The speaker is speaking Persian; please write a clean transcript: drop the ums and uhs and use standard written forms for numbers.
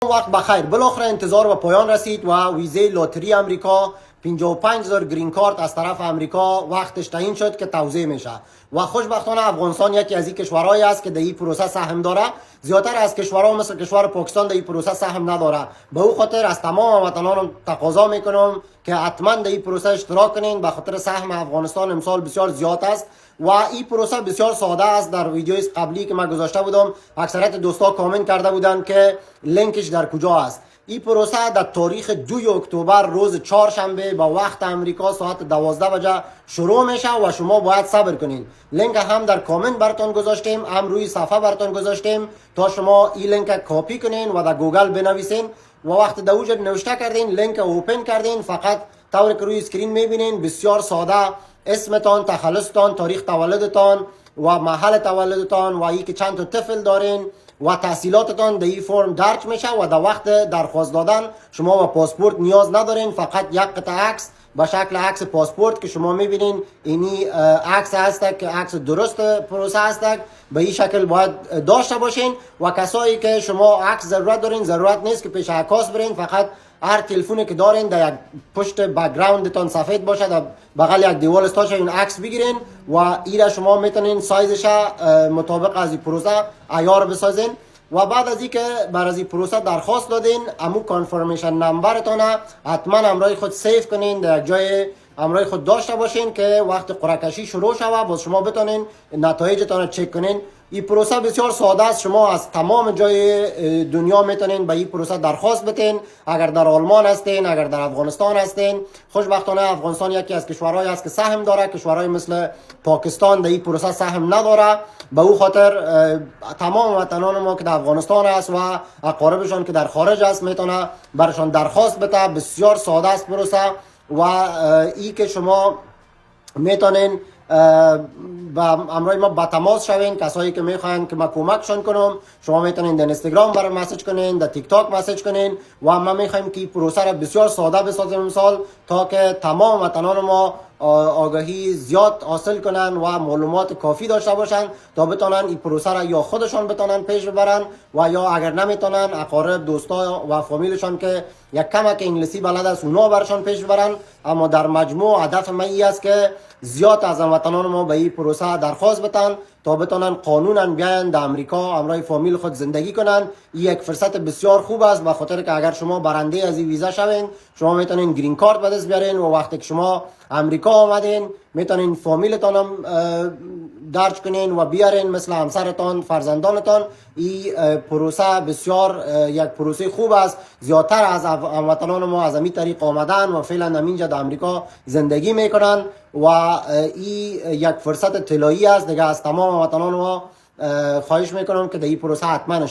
وقت بخیر. بالاخره انتظار به پایان رسید و ویزه لاتری امریکا 55,000 گرین کارت از طرف امریکا وقتش تعیین شد که توزیع میشه و خوشبختانه افغانستان یکی از این کشورهایی است که در این پروسه سهم داره. زیادتر از کشورها مثل کشور پاکستان در این پروسه سهم نداره. به او خاطر از تمام وطنان تقاضا میکنم که حتما در این پروسه اشتراک کنین، به خاطر سهم افغانستان امسال بسیار زیاد است و این پروسه بسیار ساده است. در ویدیوی قبلی که من گذاشته بودم اکثریت دوستا کامنت کرده بودن که لینکش در کجا است. این پروسه در تاریخ 2 اکتبر روز چهارشنبه با وقت امریکا ساعت 12 بجه شروع میشه و شما باید صبر کنین. لینک هم در کامنت براتون گذاشتیم، هم روی صفحه براتون گذاشتیم تا شما این لینک کاپی کنین و در گوگل بنویسین و وقت در اوج نوشته کردین لینک اوپن کردین، فقط طوری که روی اسکرین میبینین بسیار ساده اسمتان، تخلصتان، تاریخ تولدتان و محل تولدتان و ای که چند تا طفل دارین و تحصیلاتتان در این فرم درج میشه و در وقت درخواست دادن شما با پاسپورت نیاز ندارین، فقط یک قطعه عکس به شکل عکس پاسپورت که شما میبینین اینی عکس هست که عکس درست پروسه هست، به این شکل باید داشته باشین. و کسایی که شما عکس ضرورت دارین ضرورت نیست که پیش عکاس برین، فقط هر تلفنی که دارین در یک پشت بک‌گراندتان سفید باشه در بغل یک دیوال استاشه این عکس بگیرین و ایره شما میتونین سایزش مطابق از این پروسه عیار بسازین و بعد از اینکه بر از این پروسه درخواست دادین امو کانفرمیشن نمبرتون حتما همراه خود سیف کنین، در یک جای همراه خود داشته باشین که وقت قرعه کشی شروع شوه باز شما بتونین نتایجتون چک کنین. این پروسه بسیار ساده است، شما از تمام جای دنیا میتونین به این پروسه درخواست بدین. اگر در آلمان هستین، اگر در افغانستان هستین، خوشبختانه افغانستان یکی از کشورهایی است که سهم داره، کشورهای مثل پاکستان در این پروسه سهم نداره. به او خاطر تمام وطنان ما که در افغانستان است و اقاربشان که در خارج است میتونه برشان درخواست بده. بسیار ساده است پروسه و ای که شما میتونین با همراه ما با تماس شوین. کسایی که میخواین که ما کمکشون کنم شما میتونین در اینستاگرام برام مسیج کنین، در تیک تاک مسیج کنین و ما میخوایم که این پروسه را بسیار ساده بسازیم امسال تا که تمام وطنان ما آگاهی زیاد حاصل کنن و معلومات کافی داشته باشن تا بتونن این پروسه را یا خودشان بتونن پیش ببرن و یا اگر نمیتونن اقارب دوستا و فامیلشان که یک کمک انگلیسی بلد است اونا برشان پیش ببرن. اما در مجموع هدف من این است که زیاد از وطنان ما به این پروسه درخواست بدن تا بتونن قانونا بیاین در امریکا همراه فامیل خود زندگی کنن. این یک فرصت بسیار خوب است به خاطر که اگر شما برنده از این ویزا شوین شما میتونین گرین کارت به دست بیارین و وقتی که شما امریکا آمدین میتونین فامیلتان هم درج کنین و بیارین مثل همسرتان، فرزندانتان. این پروسه بسیار یک پروسه خوب است. زیادتر از وطنان ما از همین طریق آمدن و فعلا همینجا در امریکا زندگی میکنن و این یک فرصت طلایی است دیگه. از تمام وطنان ما خواهش میکنم که در این پروسه حتما